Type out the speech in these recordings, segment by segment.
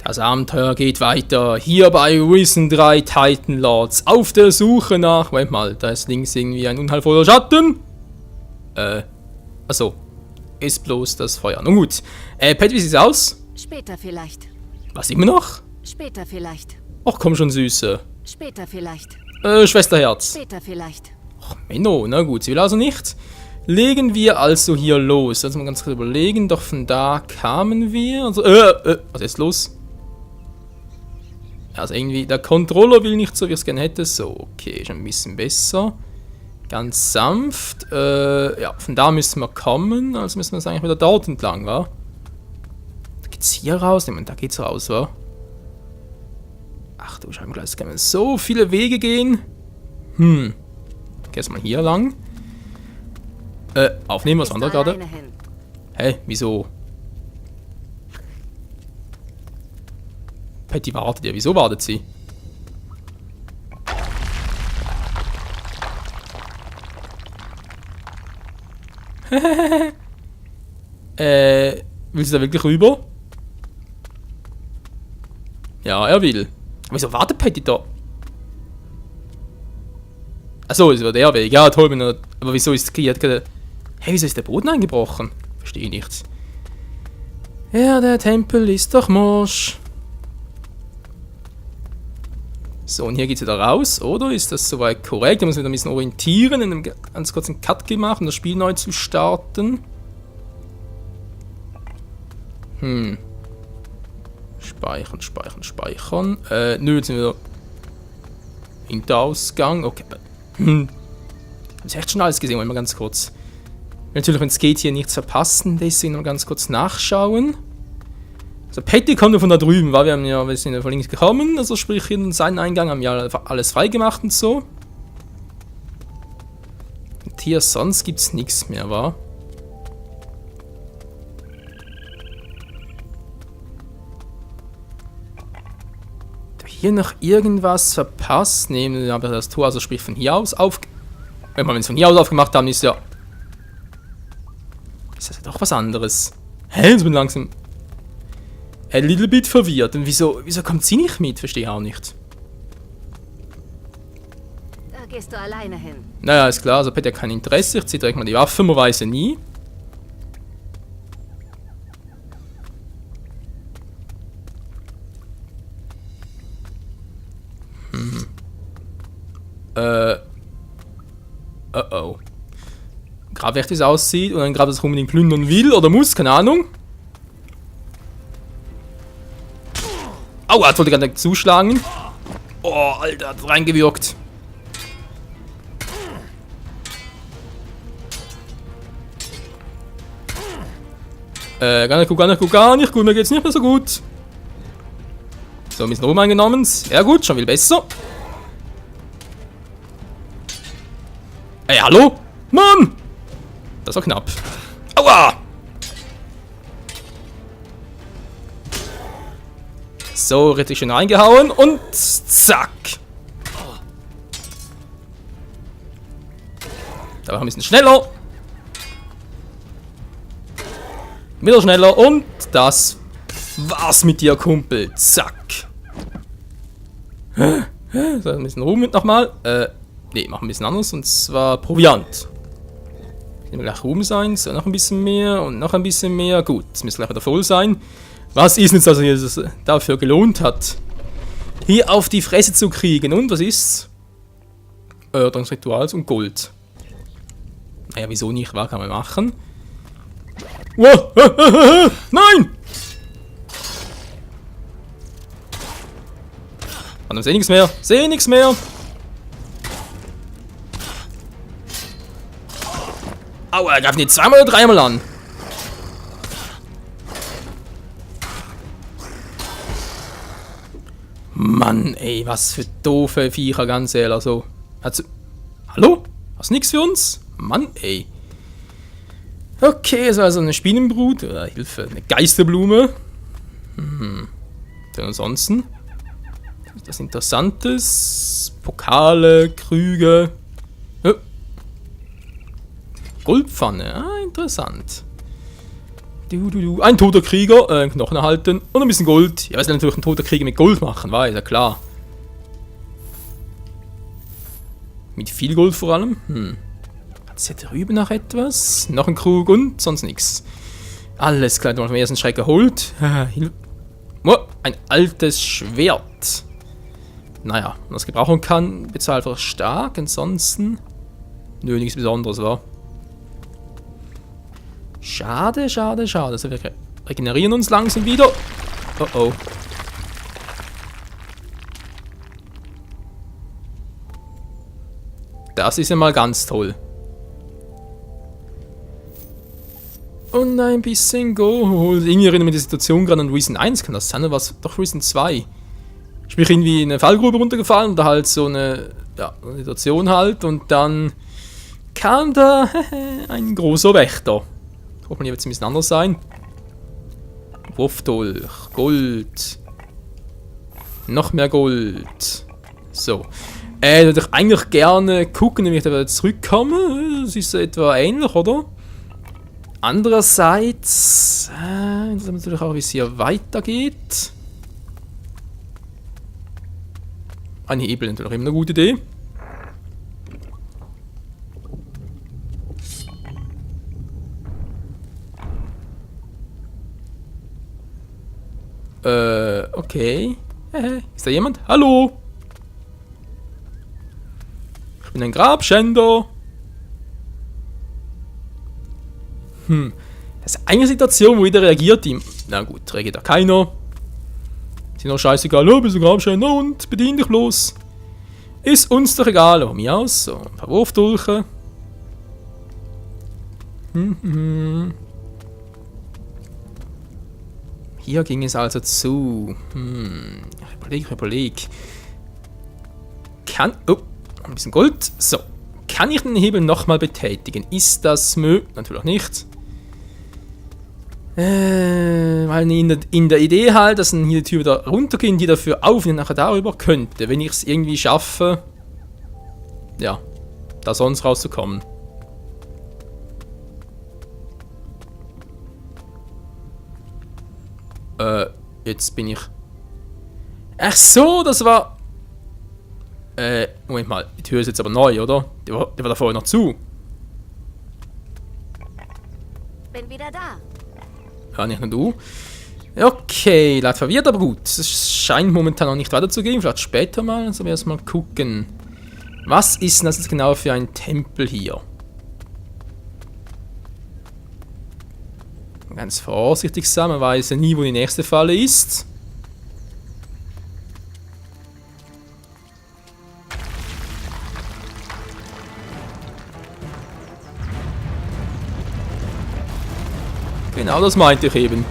Das Abenteuer geht weiter. Hier bei Risen 3 Titan Lords. Auf der Suche nach... Moment mal, da ist links irgendwie ein unheilvoller Schatten. Achso. Ist bloß das Feuer. Nun gut. Pat, wie sieht's aus? Später vielleicht. Was, immer noch? Später vielleicht. Ach komm schon, Süße. Später vielleicht. Schwesterherz. Später vielleicht. Ach, Menno, na gut, sie will also nicht. Legen wir also hier los. Also mal ganz kurz überlegen, doch von da kamen wir. Also, was ist los? Also irgendwie, der Controller will nicht so, wie ich es gerne hätte. So, okay, ist ein bisschen besser. Ganz sanft. Ja, von da müssen wir kommen. Also müssen wir es eigentlich wieder dort entlang, wa? Da geht's hier raus? Nein, da geht's raus, wa? Ach du Scheibenkleid, es können so viele Wege gehen. Okay, erstmal hier lang. Aufnehmen, was war da gerade? Hä, wieso? Patty wartet ja, wieso wartet sie? Will sie da wirklich rüber? Ja, er will. Wieso wartet Patty da? Achso, es war der Weg. Ja, toll, wenn er... Aber wieso ist es gerade... Hey, wieso ist der Boden eingebrochen? Verstehe nichts. Ja, der Tempel ist doch morsch. So, und hier geht es wieder raus, oder? Ist das soweit korrekt? Da müssen wir wieder ein bisschen orientieren, in einem ganz kurzen Cut gemacht, um das Spiel neu zu starten. Speichern, speichern, speichern. Nö, jetzt sind wir wieder... Hinterausgang. Okay. Ich habe echt schon alles gesehen, mal ganz kurz. Natürlich, wenn es geht, hier nichts verpassen, deswegen noch ganz kurz nachschauen. Also Patty kommt nur von da drüben, weil wir sind ja von links gekommen, also sprich in seinen Eingang haben wir alles freigemacht und so. Und hier sonst gibt es nichts mehr, wa? Hier noch irgendwas verpasst? Nehmen wir aber das Tor, also sprich von hier aus auf. Wenn wir es von hier aus aufgemacht haben, ist ja... Ist das ja doch was anderes? Hä? Jetzt bin ich langsam... Ein little bit verwirrt. Und wieso kommt sie nicht mit? Verstehe ich auch nicht. Da gehst du alleine hin. Naja, ist klar, also Pat hat kein Interesse. Ich ziehe direkt mal die Waffe, man weiß ja nie. Oh. Gerade wie echt das aussieht und dann gerade das unbedingt plündern will oder muss, keine Ahnung. Aua, jetzt wollte ich gerade zuschlagen. Oh, Alter, hat reingewirkt. Gar nicht gut, mir geht's nicht mehr so gut. So, ein bisschen oben eingenommen. Sehr gut, schon viel besser. Ey, hallo? Mann! Das war knapp. Aua! So, richtig schön reingehauen und zack. Da war ein bisschen schneller. Wieder schneller und das war's mit dir, Kumpel. Zack. So, ein bisschen Ruhe mit nochmal. Ne, machen ein bisschen anders und zwar Proviant. Nehmen wir gleich Ruhm sein, so noch ein bisschen mehr und noch ein bisschen mehr. Gut, das müsste gleich wieder voll sein. Was ist jetzt also hier das dafür gelohnt hat, hier auf die Fresse zu kriegen? Und was ist's? Rituals und Gold. Naja, wieso nicht? Was kann man machen? Wow! Nein! Warte, seh nichts mehr. Seh nichts mehr. Aua, er greift nicht zweimal oder dreimal an. Mann, ey, was für doofe Viecher, ganz ehrlich. Also, hallo? Hast du nichts für uns? Mann, ey. Okay, es war also eine Spinnenbrut, oder Hilfe, eine Geisterblume. Denn ansonsten, das Interessantes, Pokale, Krüge. Goldpfanne, interessant. Ein toter Krieger, Knochen erhalten und ein bisschen Gold. Ja, was will natürlich ein toter Krieger mit Gold machen, war ja klar. Mit viel Gold vor allem. Hat es hier drüben noch etwas? Noch ein Krug und sonst nichts. Alles klar, dann haben wir erst einen Schreck erholt. Oh, ein altes Schwert. Naja, wenn man es gebrauchen kann, wird es einfach stark. Ansonsten, nö, nichts Besonderes, war. Schade, schade, schade. Also wir regenerieren uns langsam wieder. Oh oh. Das ist ja mal ganz toll. Und ein bisschen Gold. Irgendwie erinnert mich die Situation gerade an Reason 1. Kann das sein? Oder was? Doch Reason 2. Ich bin irgendwie in eine Fallgrube runtergefallen und da halt so eine, ja, eine Situation halt. Und dann kam da ein großer Wächter. Hoffentlich wird es ein bisschen anders sein. Wurfdolch, Gold. Noch mehr Gold. So. Würde ich eigentlich gerne gucken, wenn ich da wieder zurückkomme. Das ist etwa ähnlich, oder? Andererseits, das ist natürlich auch, wie es hier weitergeht. Ein Hebel ist natürlich immer eine gute Idee. Okay. Ist da jemand? Hallo? Ich bin ein Grabschänder. Das ist eine Situation, wo jeder reagiert. Na gut, reagiert da keiner. Ist noch scheißegal. Oh, bist du Grabschänder und bedien dich bloß. Ist uns doch egal. Von mir aus. So, ein paar Wurfdolche. Hier ging es also zu. Ich überleg. Oh, ein bisschen Gold. So. Kann ich den Hebel nochmal betätigen? Ist das möglich? Natürlich nicht. Weil in der Idee halt, dass dann hier die Tür wieder runtergeht und die dafür auf und nachher darüber könnte, wenn ich es irgendwie schaffe, ja, da sonst rauszukommen. Jetzt bin ich... Ach so, das war... Moment mal, die Tür ist jetzt aber neu, oder? Die war da vorher noch zu. Bin wieder da. Ja, nicht nur du. Okay, leicht verwirrt, aber gut. Es scheint momentan noch nicht weiterzugehen, vielleicht später mal. Also wir erstmal gucken. Was ist denn das jetzt genau für ein Tempel hier? Ganz vorsichtig sein, man weiß ja nie, wo die nächste Falle ist. Genau, das meinte ich eben.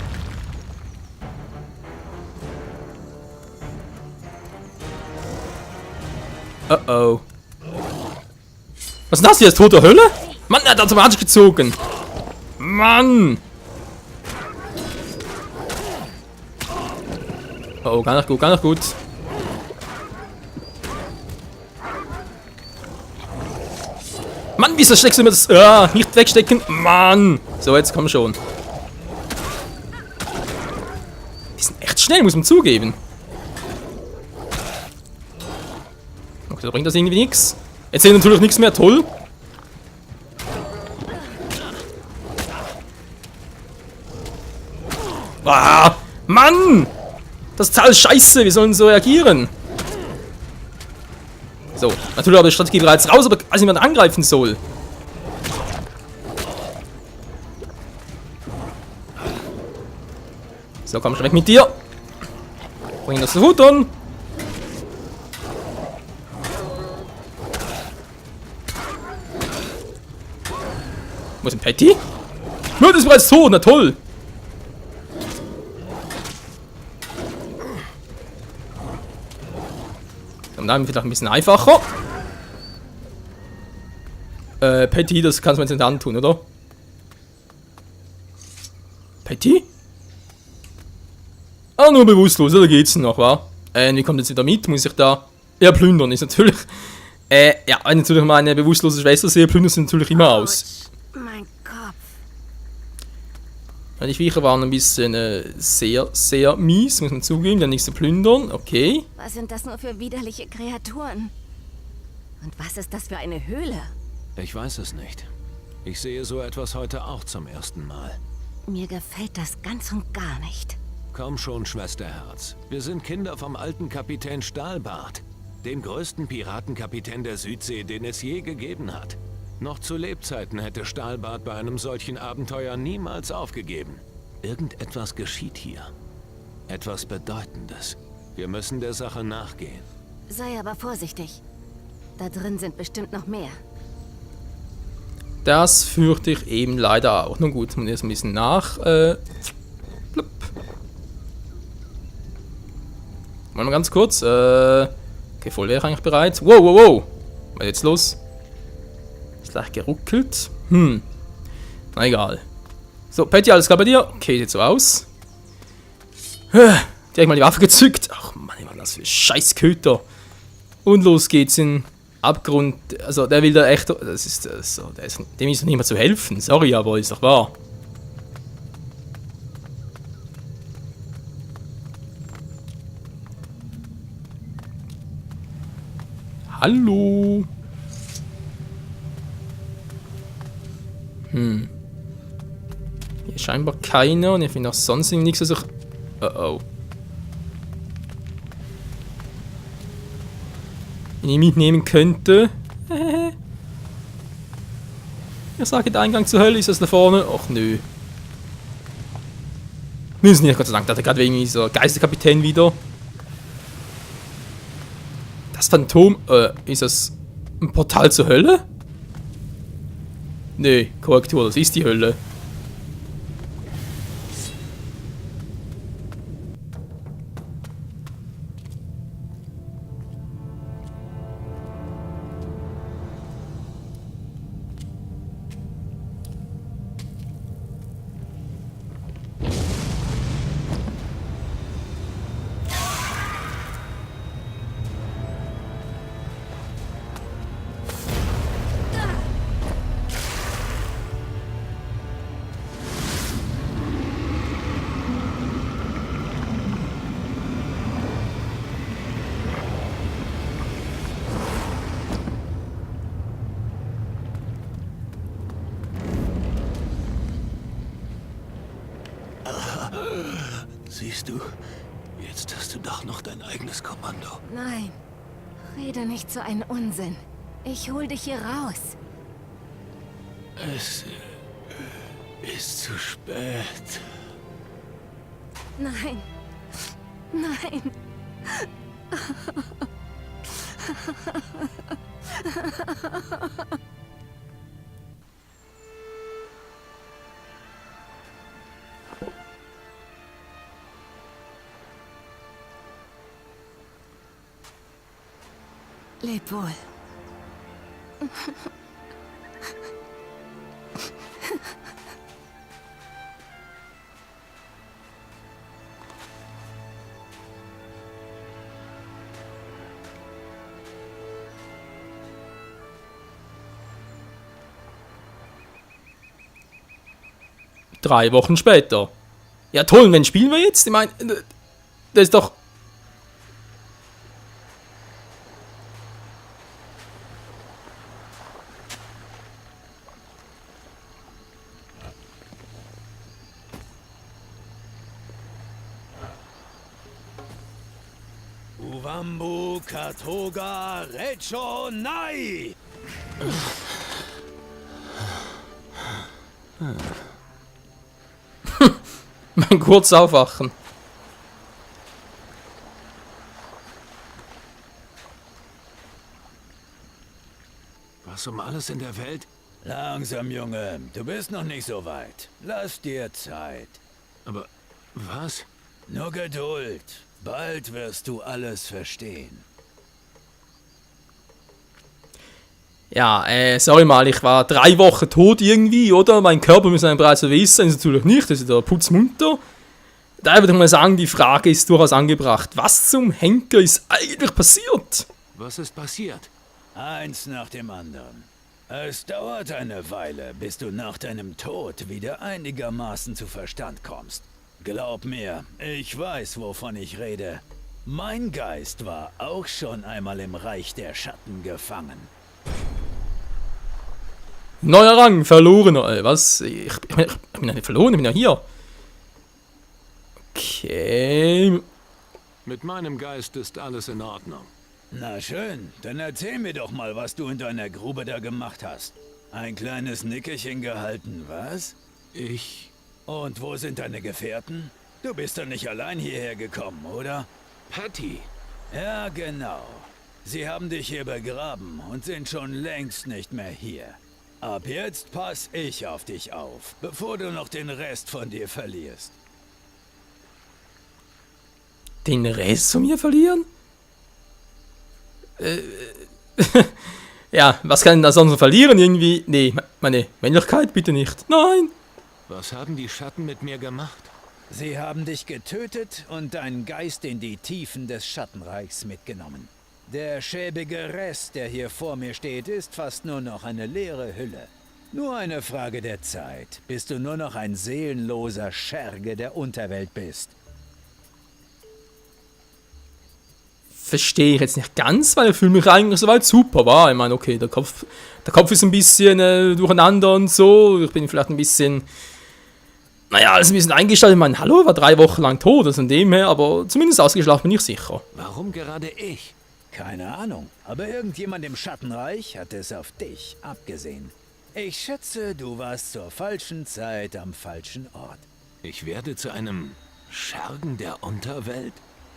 Oh oh. Was ist das hier? Ist Tod der Hölle? Mann, er hat automatisch gezogen. Mann! Oh, gar nicht gut, gar nicht gut. Mann, wieso steckst du mir das? Nicht wegstecken. Mann! So, jetzt komm schon. Die sind echt schnell, muss man zugeben. Okay, da bringt das irgendwie nichts. Jetzt sehe ich natürlich nichts mehr, toll. Ah, Mann! Das ist total scheiße, wir sollen so reagieren. So, natürlich habe ich die Strategie bereits raus, aber als jemand angreifen soll. So, komm schon weg mit dir. Bring das zu futtern. Wo ist denn Patty? Nur, das ist bereits tot, na toll. Und dann vielleicht ein bisschen einfacher. Patty, das kannst du mir jetzt nicht antun, oder? Patty? Ah, nur bewusstlos, da geht's noch, wa? Wie kommt jetzt wieder mit? Muss ich da... Ja, plündern ist natürlich... ja, wenn ich natürlich meine bewusstlose Schwester sehe, plündern sie natürlich immer aus. Mein Kopf. Die Viecher waren ein bisschen sehr, sehr mies, muss man zugeben, dann nichts zu plündern, okay. Was sind das nur für widerliche Kreaturen? Und was ist das für eine Höhle? Ich weiß es nicht. Ich sehe so etwas heute auch zum ersten Mal. Mir gefällt das ganz und gar nicht. Komm schon, Schwesterherz. Wir sind Kinder vom alten Kapitän Stahlbart, dem größten Piratenkapitän der Südsee, den es je gegeben hat. Noch zu Lebzeiten hätte Stahlbart bei einem solchen Abenteuer niemals aufgegeben. Irgendetwas geschieht hier. Etwas Bedeutendes. Wir müssen der Sache nachgehen. Sei aber vorsichtig. Da drin sind bestimmt noch mehr. Das fürchte ich eben leider auch. Nun gut, man erst ein bisschen nach. Plupp. Mal ganz kurz. Okay, voll wäre eigentlich bereit. Wow, wow, wow. Was ist jetzt los? Ist leicht geruckelt. Na egal. So, Patty, alles klar bei dir? Okay, sieht so aus. Direkt mal die Waffe gezückt. Ach Mann, was das für Scheißköter. Und los geht's in Abgrund. Also, der will da echt. Das ist so. Dem ist doch nicht mehr zu helfen. Sorry, aber ist doch wahr. Hallo. Hier ist scheinbar keiner und ich finde auch sonst nichts, was ich... Oh. Wenn ich mitnehmen könnte. Ich sage, der Eingang zur Hölle ist das da vorne. Och nö. Müssen nicht, Gott sei Dank, da hat er gerade irgendwie so Geisterkapitän wieder. Das Phantom, ist das ein Portal zur Hölle? Nee, Korrektur, das ist die Hölle. Siehst du, jetzt hast du doch noch dein eigenes Kommando. Nein, rede nicht so einen Unsinn. Ich hol dich hier raus. Es ist zu spät. Nein. Nein. Leb wohl. 3 Wochen später. Ja toll, wenn spielen wir jetzt? Ich meine, das ist doch... Uvambu Katoga Recho Nai! Mein kurz aufwachen. Was um alles in der Welt? Langsam, Junge. Du bist noch nicht so weit. Lass dir Zeit. Aber was? Nur Geduld. Bald wirst du alles verstehen. Ja, sorry mal, ich war 3 Wochen tot irgendwie, oder? Mein Körper muss einem bereits wissen, ist natürlich nicht, das ist der putzmunter. Da würde ich mal sagen, die Frage ist durchaus angebracht. Was zum Henker ist eigentlich passiert? Was ist passiert? Eins nach dem anderen. Es dauert eine Weile, bis du nach deinem Tod wieder einigermaßen zu Verstand kommst. Glaub mir, ich weiß, wovon ich rede. Mein Geist war auch schon einmal im Reich der Schatten gefangen. Neuer Rang, verlorener. Was? Ich bin ja nicht verloren, ich bin ja hier. Okay. Mit meinem Geist ist alles in Ordnung. Na schön, dann erzähl mir doch mal, was du in deiner Grube da gemacht hast. Ein kleines Nickerchen gehalten, was? Und wo sind deine Gefährten? Du bist doch nicht allein hierher gekommen, oder? Patty! Ja, genau. Sie haben dich hier begraben und sind schon längst nicht mehr hier. Ab jetzt pass ich auf dich auf, bevor du noch den Rest von dir verlierst. Den Rest von mir verlieren? Ja, was kann denn da sonst noch verlieren? Irgendwie. Nee, meine Männlichkeit bitte nicht. Nein! Was haben die Schatten mit mir gemacht? Sie haben dich getötet und deinen Geist in die Tiefen des Schattenreichs mitgenommen. Der schäbige Rest, der hier vor mir steht, ist fast nur noch eine leere Hülle. Nur eine Frage der Zeit, bis du nur noch ein seelenloser Scherge der Unterwelt bist. Verstehe ich jetzt nicht ganz, weil der Film mich eigentlich soweit super war. Ich meine, okay, der Kopf ist ein bisschen durcheinander und so. Ich bin vielleicht ein bisschen, naja, alles ein bisschen eingestellt. Ich meine, hallo, er war 3 Wochen lang tot, also von dem her, aber zumindest ausgeschlafen bin ich sicher. Warum gerade ich? Keine Ahnung, aber irgendjemand im Schattenreich hat es auf dich abgesehen. Ich schätze, du warst zur falschen Zeit am falschen Ort. Ich werde zu einem Schergen der Unterwelt?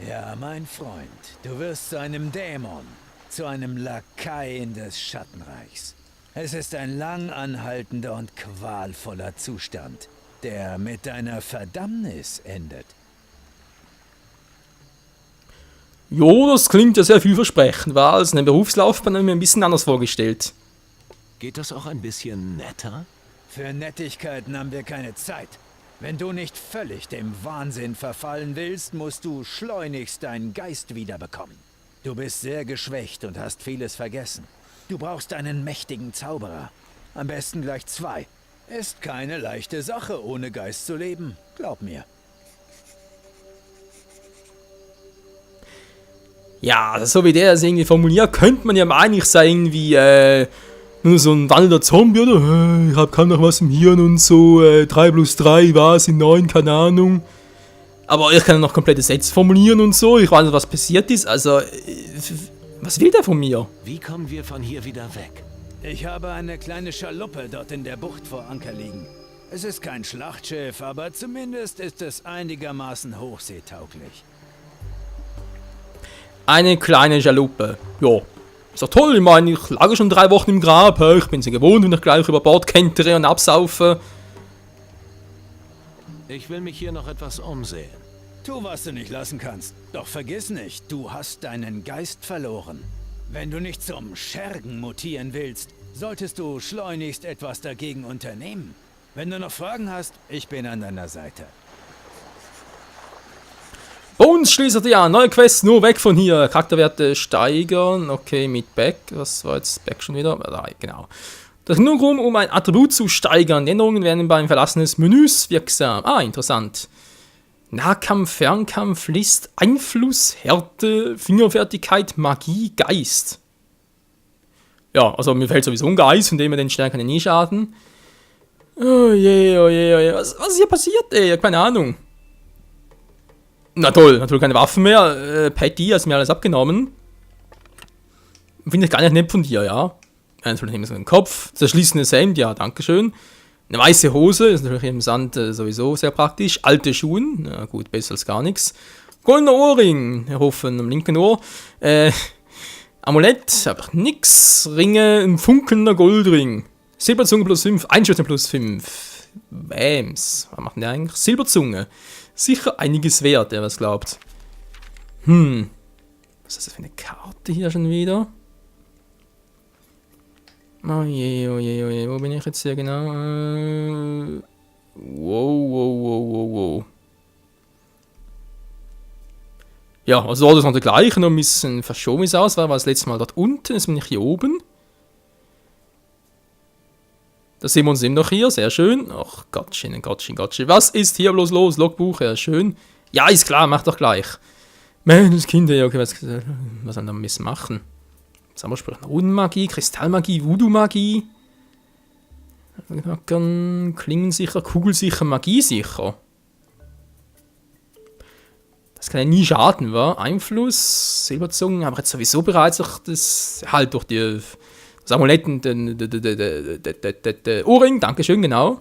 Ja, mein Freund, du wirst zu einem Dämon, zu einem Lakaien des Schattenreichs. Es ist ein lang anhaltender und qualvoller Zustand, der mit deiner Verdammnis endet. Jo, das klingt ja sehr vielversprechend, war als eine Berufslaufbahn mir ein bisschen anders vorgestellt. Geht das auch ein bisschen netter? Für Nettigkeiten haben wir keine Zeit. Wenn du nicht völlig dem Wahnsinn verfallen willst, musst du schleunigst deinen Geist wiederbekommen. Du bist sehr geschwächt und hast vieles vergessen. Du brauchst einen mächtigen Zauberer. Am besten gleich 2. Ist keine leichte Sache, ohne Geist zu leben. Glaub mir. Ja, also so wie der das irgendwie formuliert, könnte man ja meinen, ich sei irgendwie, nur so ein wandelnder Zombie, oder? Ich hab kaum noch was im Hirn und so, 3 + 3, was, in 9, keine Ahnung. Aber ich kann ja noch komplette Sätze formulieren und so, ich weiß nicht, was passiert ist, also, was will der von mir? Wie kommen wir von hier wieder weg? Ich habe eine kleine Schaluppe dort in der Bucht vor Anker liegen. Es ist kein Schlachtschiff, aber zumindest ist es einigermaßen hochseetauglich. Eine kleine Schaluppe, ja. Ist doch toll, ich meine, ich lag schon 3 Wochen im Grab, ich bin sie gewohnt, wenn ich gleich über Bord kentere und absaufe. Ich will mich hier noch etwas umsehen. Tu, was du nicht lassen kannst. Doch vergiss nicht, du hast deinen Geist verloren. Wenn du nicht zum Schergen mutieren willst, solltest du schleunigst etwas dagegen unternehmen. Wenn du noch Fragen hast, ich bin an deiner Seite. Bones schließt ja, neue Quest, nur weg von hier. Charakterwerte steigern, okay, mit Back. Was war jetzt Back schon wieder? Genau. Das nur um ein Attribut zu steigern. Die Änderungen werden beim Verlassen des Menüs wirksam. Interessant. Nahkampf, Fernkampf, List, Einfluss, Härte, Fingerfertigkeit, Magie, Geist. Ja, also mir fällt sowieso ein Geist, von dem wir den Stern kann ich nie schaden. Oh je, oh je, oh je. Was ist hier passiert, ey? Keine Ahnung. Na toll, natürlich keine Waffen mehr. Patty hat mir alles abgenommen. Finde ich gar nicht nett von dir, ja. Natürlich nehmen wir so den Kopf. Zerschließendes Hemd, ja, dankeschön. Eine weiße Hose, ist natürlich im Sand sowieso sehr praktisch. Alte Schuhe, na gut, besser als gar nichts. Goldener Ohrring, wir hoffen am linken Ohr. Amulett, einfach nix. Ringe, ein funkelnder Goldring. Silberzunge +5, Einschüchtern +5. Bams, was macht denn der eigentlich? Silberzunge. Sicher einiges wert, der was glaubt. Was ist das für eine Karte hier schon wieder? Oh je, oh je, oh je, wo bin ich jetzt hier genau? Wow. Ja, also alles noch der gleiche, noch ein bisschen verschoben ist aus, weil das letzte Mal dort unten, jetzt bin ich hier oben. Da sehen wir uns eben noch hier, sehr schön. Ach, Gottchen. Was ist hier bloß los? Logbuch, ja, schön. Ja, ist klar, mach doch gleich. Mensch, Kinder, ja, okay, was sollen wir da müssen machen? Zaubersprüche, Runenmagie, Kristallmagie, Voodoo-Magie. Klingensicher, Kugelsicher, Magiesicher. Das kann ja nie schaden, wa? Einfluss, Silberzungen, aber jetzt sowieso bereits das halt durch die das Amulett und den Ohrring, dankeschön, genau.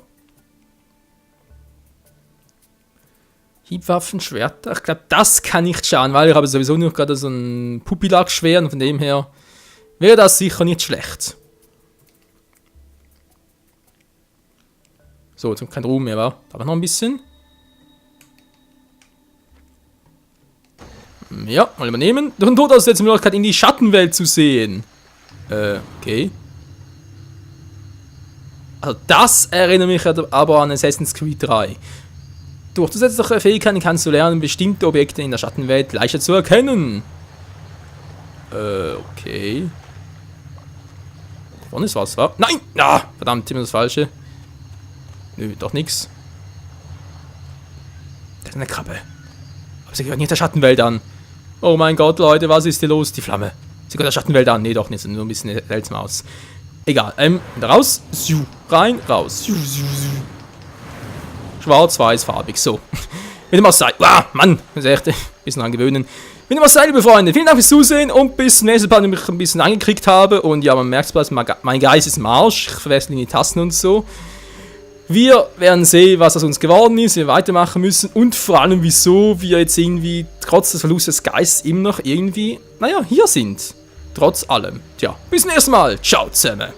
Hiebwaffen, Schwerter, ich glaube, das kann nicht schaden, weil ich habe sowieso nur gerade so ein Pupilak-Schwert und von dem her wäre das sicher nicht schlecht. So, jetzt kommt kein Ruhm mehr, wa? Aber noch ein bisschen. Ja, mal übernehmen. Durch den Tod hast du jetzt die Möglichkeit, in die Schattenwelt zu sehen. Okay. Also das erinnert mich aber an Assassin's Creed 3. Durch zusätzliche Fähigkeiten kannst du lernen, bestimmte Objekte in der Schattenwelt leichter zu erkennen. Okay. Da vorne ist was, wa? Nein! Ah, verdammt, immer das Falsche. Nö, doch nix. Das ist eine Krabbe. Aber sie gehört nicht der Schattenwelt an. Oh mein Gott, Leute, was ist hier los? Die Flamme. Sie gehört der Schattenwelt an. Nee, doch nicht. Nur ein bisschen seltsam aus. Egal. Raus. Rein, raus. Schwarz-weiß, farbig. So. Mit dem Marseille. Wow, Mann. Das ist echt ein bisschen angewöhnen. Mit dem Marseille, liebe Freunde. Vielen Dank fürs Zusehen und bis zum nächsten Mal, wenn ich mich ein bisschen angekriegt habe. Und ja, man merkt es, mein Geist ist im Arsch. Ich verwechsel die Tasten und so. Wir werden sehen, was aus uns geworden ist, wie wir weitermachen müssen und vor allem, wieso wir jetzt irgendwie trotz des Verlustes des Geistes immer noch irgendwie, naja, hier sind. Trotz allem. Tja, bis zum nächsten Mal. Ciao zusammen.